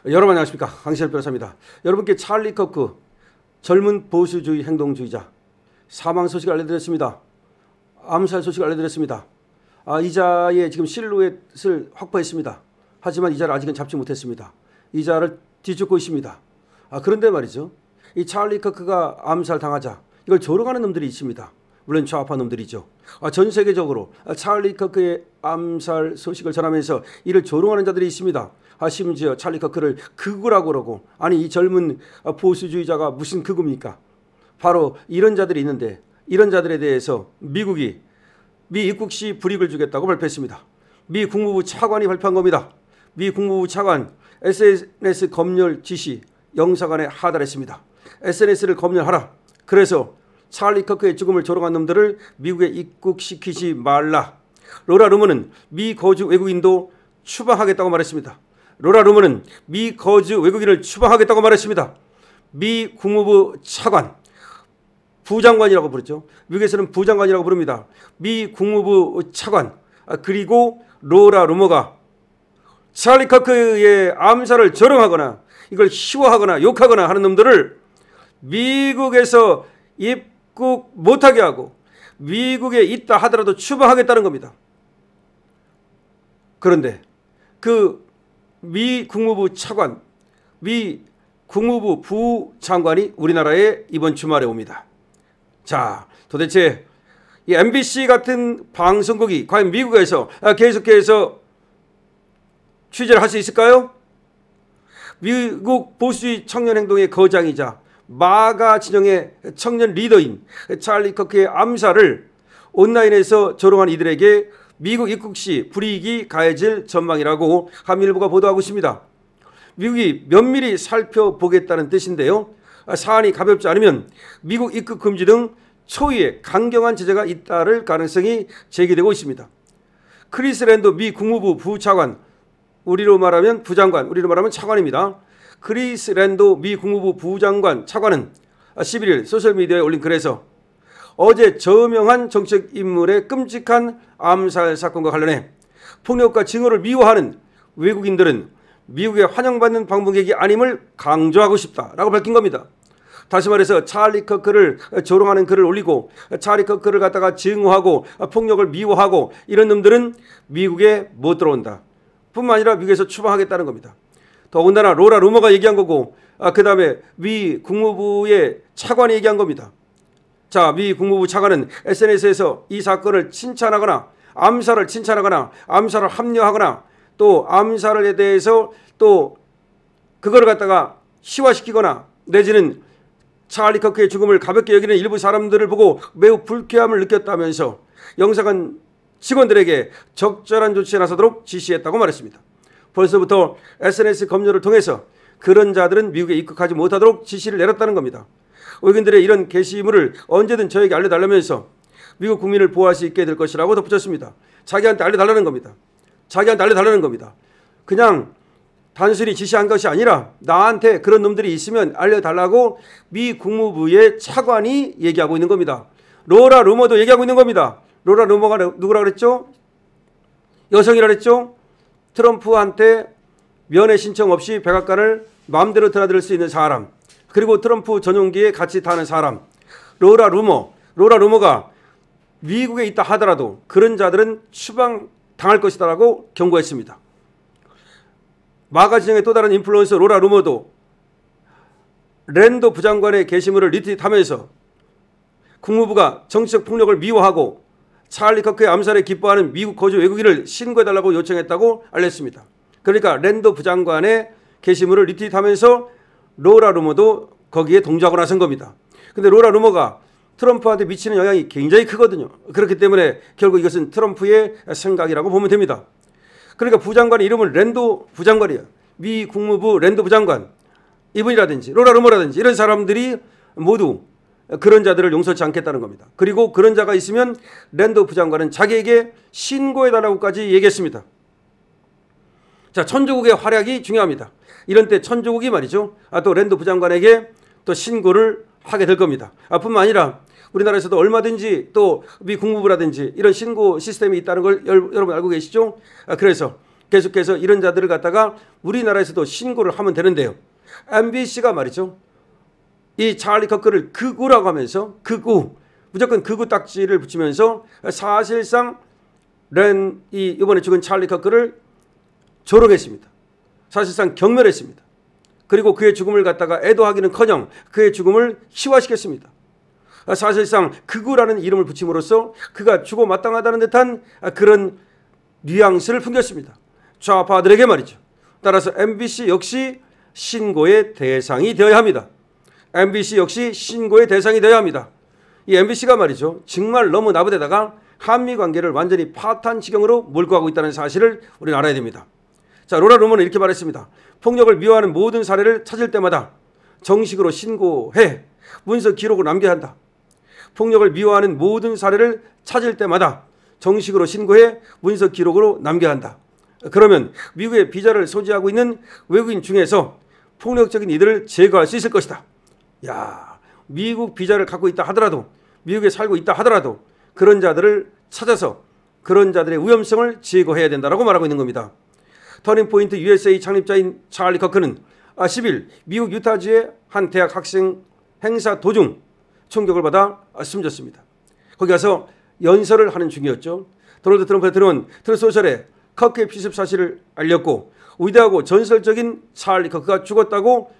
여러분 안녕하십니까, 강신엽 변호사입니다. 여러분께 찰리 커크 젊은 보수주의 행동주의자 사망 소식 알려드렸습니다. 암살 소식 알려드렸습니다. 이자의 지금 실루엣을 확보했습니다. 하지만 이자를 아직은 잡지 못했습니다. 이자를 뒤쫓고 있습니다. 그런데 말이죠, 이 찰리 커크가 암살 당하자 이걸 조롱하는 놈들이 있습니다. 물론 좌파 놈들이죠. 전 세계적으로 찰리 커크의 암살 소식을 전하면서 이를 조롱하는 자들이 있습니다. 심지어 찰리 커크를 극우라고 그러고, 아니 이 젊은 보수주의자가 무슨 극우입니까? 바로 이런 자들이 있는데, 이런 자들에 대해서 미국이 미 입국 시 불이익을 주겠다고 발표했습니다. 미 국무부 차관이 발표한 겁니다. 미 국무부 차관 SNS 검열 지시 영사관에 하달했습니다. SNS를 검열하라. 그래서 찰리 커크의 죽음을 조롱한 놈들을 미국에 입국시키지 말라. 로라 루머는 미 거주 외국인도 추방하겠다고 말했습니다. 로라 루머는 미 거주 외국인을 추방하겠다고 말했습니다. 미 국무부 차관, 부장관이라고 부르죠. 미국에서는 부장관이라고 부릅니다. 미 국무부 차관, 그리고 로라 루머가 찰리 커크의 암살을 조롱하거나 이걸 희화하거나 욕하거나 하는 놈들을 미국에서 입국 못하게 하고 미국에 있다 하더라도 추방하겠다는 겁니다. 그런데 그 미 국무부 차관, 미 국무부 부장관이 우리나라에 이번 주말에 옵니다. 자, 도대체 이 MBC 같은 방송국이 과연 미국에서 계속해서 취재를 할 수 있을까요? 미국 보수주의 청년행동의 거장이자 마가 진영의 청년 리더인 찰리 커크의 암살을 온라인에서 조롱한 이들에게 미국 입국 시 불이익이 가해질 전망이라고 한미일보가 보도하고 있습니다. 미국이 면밀히 살펴보겠다는 뜻인데요. 사안이 가볍지 않으면 미국 입국 금지 등 초유의 강경한 제재가 잇따를 가능성이 제기되고 있습니다. 크리스 랜더 미 국무부 부차관, 우리로 말하면 부장관, 우리로 말하면 차관입니다. 크리스 랜더 미 국무부 부장관 차관은 11일 소셜미디어에 올린 글에서 어제 저명한 정책 인물의 끔찍한 암살 사건과 관련해 폭력과 증오를 미워하는 외국인들은 미국에 환영받는 방문객이 아님을 강조하고 싶다라고 밝힌 겁니다. 다시 말해서 찰리 커크를 조롱하는 글을 올리고 찰리 커크를 갖다가 증오하고 폭력을 미워하고 이런 놈들은 미국에 못 들어온다. 뿐만 아니라 미국에서 추방하겠다는 겁니다. 더군다나 로라 루머가 얘기한 거고, 그 다음에 미 국무부의 차관이 얘기한 겁니다. 자, 미 국무부 차관은 SNS에서 이 사건을 칭찬하거나 암살을 칭찬하거나 암살을 합리화하거나 또 암살에 대해서 또 그거를 갖다가 희화시키거나 내지는 찰리 커크의 죽음을 가볍게 여기는 일부 사람들을 보고 매우 불쾌함을 느꼈다면서 영사관 직원들에게 적절한 조치에 나서도록 지시했다고 말했습니다. 벌써부터 SNS 검열을 통해서 그런 자들은 미국에 입국하지 못하도록 지시를 내렸다는 겁니다. 외국인들의 이런 게시물을 언제든 저에게 알려달라면서 미국 국민을 보호할 수 있게 될 것이라고 덧붙였습니다. 자기한테 알려달라는 겁니다. 자기한테 알려달라는 겁니다. 그냥 단순히 지시한 것이 아니라 나한테 그런 놈들이 있으면 알려달라고 미 국무부의 차관이 얘기하고 있는 겁니다. 로라 루머도 얘기하고 있는 겁니다. 로라 루머가 누구라 그랬죠? 여성이라 그랬죠? 트럼프한테 면회 신청 없이 백악관을 마음대로 드나들 수 있는 사람, 그리고 트럼프 전용기에 같이 타는 사람, 로라 루머가 미국에 있다 하더라도 그런 자들은 추방당할 것이다라고 경고했습니다. 마가 진영의 또 다른 인플루언서 로라 루머도 랜더 부장관의 게시물을 리트윗하면서 국무부가 정치적 폭력을 미워하고 찰리 커크의 암살에 기뻐하는 미국 거주 외국인을 신고해달라고 요청했다고 알렸습니다. 그러니까 랜더 부장관의 게시물을 리트윗하면서 로라 루머도 거기에 동조하고 나선 겁니다. 근데 로라 루머가 트럼프한테 미치는 영향이 굉장히 크거든요. 그렇기 때문에 결국 이것은 트럼프의 생각이라고 보면 됩니다. 그러니까 부장관의 이름은 랜더 부장관이에요. 미 국무부 랜더 부장관, 이분이라든지 로라 루머라든지 이런 사람들이 모두 그런 자들을 용서치 않겠다는 겁니다. 그리고 그런 자가 있으면 랜더 부장관은 자기에게 신고해달라고까지 얘기했습니다. 자, 천조국의 활약이 중요합니다. 이런 때 천조국이 말이죠, 또 랜더 부장관에게 또 신고를 하게 될 겁니다. 뿐만 아니라 우리나라에서도 얼마든지 또 미 국무부라든지 이런 신고 시스템이 있다는 걸 여러분 알고 계시죠? 그래서 계속해서 이런 자들을 갖다가 우리나라에서도 신고를 하면 되는데요. MBC가 말이죠. 이 찰리 커크를 극우라고 하면서 극우, 무조건 극우 딱지를 붙이면서 사실상 이번에 죽은 찰리 커크를 조롱했습니다. 사실상 경멸했습니다. 그리고 그의 죽음을 갖다가 애도하기는커녕 그의 죽음을 희화시켰습니다. 사실상 극우라는 이름을 붙임으로써 그가 죽어 마땅하다는 듯한 그런 뉘앙스를 풍겼습니다. 좌파들에게 말이죠. 따라서 MBC 역시 신고의 대상이 되어야 합니다. MBC 역시 신고의 대상이 되어야 합니다. 이 MBC가 말이죠. 정말 너무 나부대다가 한미 관계를 완전히 파탄 지경으로 몰고 가고 있다는 사실을 우리는 알아야 됩니다. 자, 로라 루머는 이렇게 말했습니다. 폭력을 미화하는 모든 사례를 찾을 때마다 정식으로 신고해 문서 기록을 남겨야 한다. 폭력을 미화하는 모든 사례를 찾을 때마다 정식으로 신고해 문서 기록으로 남겨야 한다. 그러면 미국의 비자를 소지하고 있는 외국인 중에서 폭력적인 이들을 제거할 수 있을 것이다. 야, 미국 비자를 갖고 있다 하더라도, 미국에 살고 있다 하더라도 그런 자들을 찾아서 그런 자들의 위험성을 제거해야 된다라고 말하고 있는 겁니다. 터닝포인트 USA 창립자인 찰리 커크는 10일 미국 유타주의 한 대학 학생 행사 도중 총격을 받아 숨졌습니다. 거기 가서 연설을 하는 중이었죠. 도널드 트럼프가 들어온 트루스 소셜에 커크의 피습 사실을 알렸고 위대하고 전설적인 찰리 커크가 죽었다고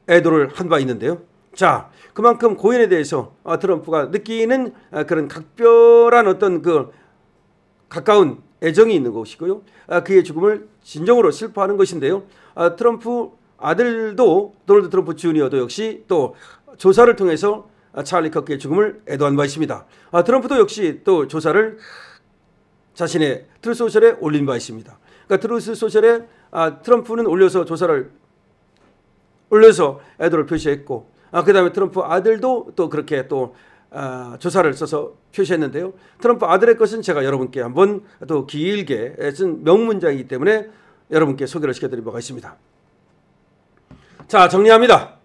애도를 한 바 있는데요. 자, 그만큼 고인에 대해서 트럼프가 느끼는 그런 각별한 어떤 그 가까운 애정이 있는 것이고요. 그의 죽음을 진정으로 슬퍼하는 것인데요. 트럼프 아들도 도널드 트럼프 주니어도 역시 또 조사를 통해서 찰리 커크의 죽음을 애도한 바 있습니다. 트럼프도 역시 또 조사를 자신의 트루스 소셜에 올린 바 있습니다. 그러니까 트루스 소셜에 트럼프는 올려서 애도를 표시했고, 그 다음에 트럼프 아들도 또 그렇게 또 조사를 써서 표시했는데요. 트럼프 아들의 것은 제가 여러분께 한번 또 길게 쓴 명문장이기 때문에 여러분께 소개를 시켜드린 바가 있습니다. 자, 정리합니다.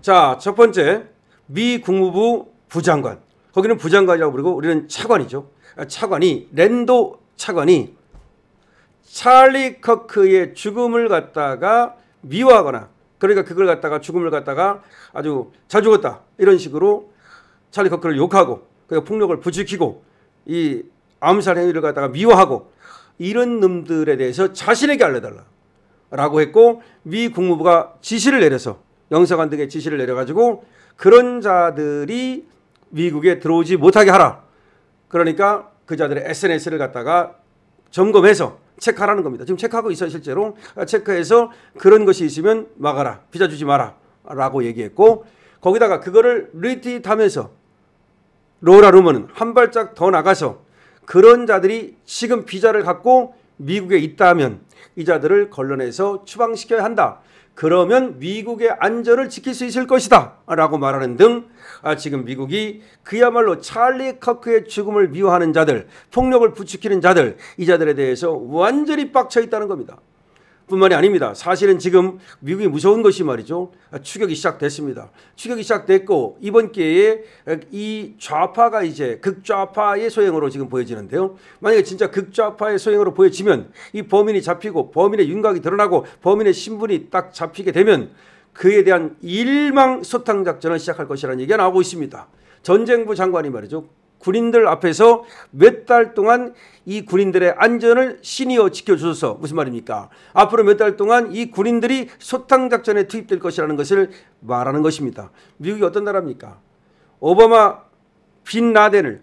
자, 첫 번째, 미 국무부 부장관. 거기는 부장관이라고 부르고 우리는 차관이죠. 차관이, 랜도 차관이 찰리 커크의 죽음을 갖다가 미워하거나, 그러니까 그걸 갖다가 죽음을 갖다가 아주 잘 죽었다 이런 식으로 찰리 커크를 욕하고, 그러니까 폭력을 부추기고 이 암살 행위를 갖다가 미워하고 이런 놈들에 대해서 자신에게 알려달라라고 했고, 미 국무부가 지시를 내려서 영사관 등의 지시를 내려가지고 그런 자들이 미국에 들어오지 못하게 하라. 그러니까 그 자들의 SNS를 갖다가 점검해서 체크하라는 겁니다. 지금 체크하고 있어요. 실제로 체크해서 그런 것이 있으면 막아라, 비자 주지 마라 라고 얘기했고, 거기다가 그거를 리트윗하면서 로라 루머는 한 발짝 더 나가서 그런 자들이 지금 비자를 갖고 미국에 있다면 이 자들을 걸러내서 추방시켜야 한다. 그러면 미국의 안전을 지킬 수 있을 것이다 라고 말하는 등 지금 미국이 그야말로 찰리 커크의 죽음을 미워하는 자들, 폭력을 부추기는 자들, 이 자들에 대해서 완전히 빡쳐 있다는 겁니다. 뿐만이 아닙니다. 사실은 지금 미국이 무서운 것이 말이죠. 추격이 시작됐습니다. 추격이 시작됐고 이번 기회에 이 좌파가 이제 극좌파의 소행으로 지금 보여지는데요. 만약에 진짜 극좌파의 소행으로 보여지면 이 범인이 잡히고 범인의 윤곽이 드러나고 범인의 신분이 딱 잡히게 되면 그에 대한 일망소탕 작전을 시작할 것이라는 얘기가 나오고 있습니다. 전쟁부 장관이 말이죠. 군인들 앞에서 몇 달 동안 이 군인들의 안전을 신이어 지켜줘서, 무슨 말입니까? 앞으로 몇 달 동안 이 군인들이 소탕작전에 투입될 것이라는 것을 말하는 것입니다. 미국이 어떤 나라입니까? 오바마 빈 라덴을,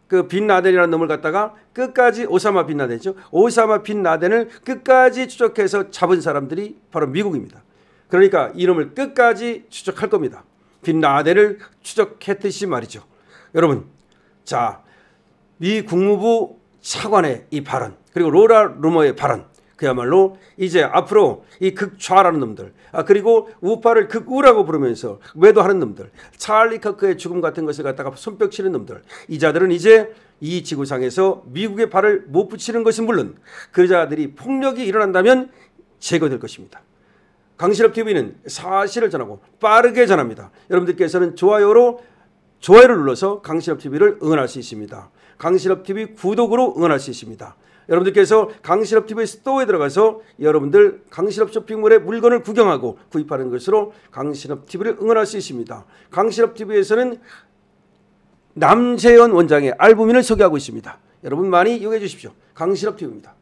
그 빈 라덴이라는 놈을 갖다가 끝까지, 오사마 빈 라덴이죠. 오사마 빈 라덴을 끝까지 추적해서 잡은 사람들이 바로 미국입니다. 그러니까 이놈을 끝까지 추적할 겁니다. 빈 라덴을 추적했듯이 말이죠. 여러분, 자, 미 국무부 차관의 이 발언, 그리고 로라 루머의 발언, 그야말로 이제 앞으로 이 극좌라는 놈들, 그리고 우파를 극우라고 부르면서 외도하는 놈들, 찰리 커크의 죽음 같은 것을 갖다가 손뼉 치는 놈들, 이 자들은 이제 이 지구상에서 미국의 발을 못 붙이는 것은 물론 그 자들이 폭력이 일어난다면 제거될 것입니다. 강실업TV는 사실을 전하고 빠르게 전합니다. 여러분들께서는 좋아요를 눌러서 강실업TV를 응원할 수 있습니다. 강실업TV 구독으로 응원할 수 있습니다. 여러분들께서 강신업 TV 스토어에 들어가서 여러분들 강신업 쇼핑몰의 물건을 구경하고 구입하는 것으로 강신업 TV를 응원할 수 있습니다. 강신업 TV에서는 남재현 원장의 알부민을 소개하고 있습니다. 여러분 많이 이용해 주십시오. 강신업 TV입니다.